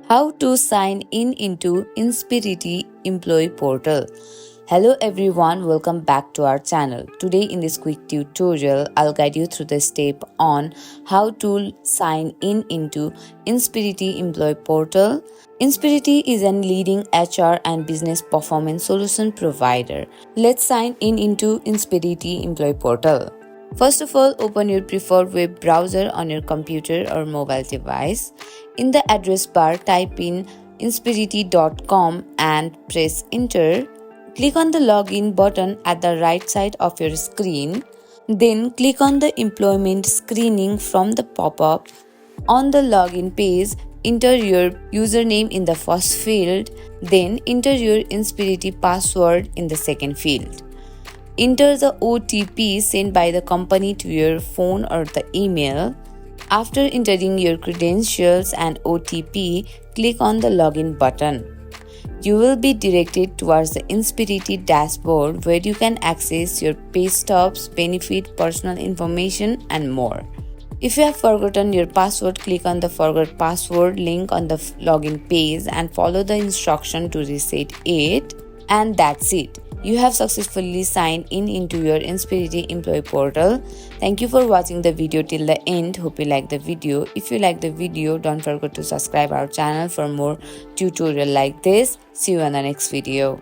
How to sign in into Inspirity Employee Portal. Hello everyone, welcome back to our channel. Today in this quick tutorial, I'll guide you through the step on how to sign in into Inspirity Employee Portal. Inspirity is a leading HR and business performance solution provider. Let's sign in into Inspirity Employee Portal. First of all, open your preferred web browser on your computer or mobile device. In the address bar, type in inspirity.com and press enter. Click on the login button at the right side of your screen. Then click on the employment screening from the pop-up. On the login page, enter your username in the first field. Then enter your Inspirity password in the second field. Enter the OTP sent by the company to your phone or the email. After entering your credentials and OTP, click on the login button. You will be directed towards the Inspirity dashboard where you can access your pay stubs, benefit, personal information, and more. If you have forgotten your password, click on the Forgot Password link on the login page and follow the instruction to reset it. And that's it. You have successfully signed in into your Inspirity Employee Portal. Thank you for watching the video till the end. Hope you like the video. If you like the video, don't forget to subscribe our channel for more tutorial like this. See you on the next video.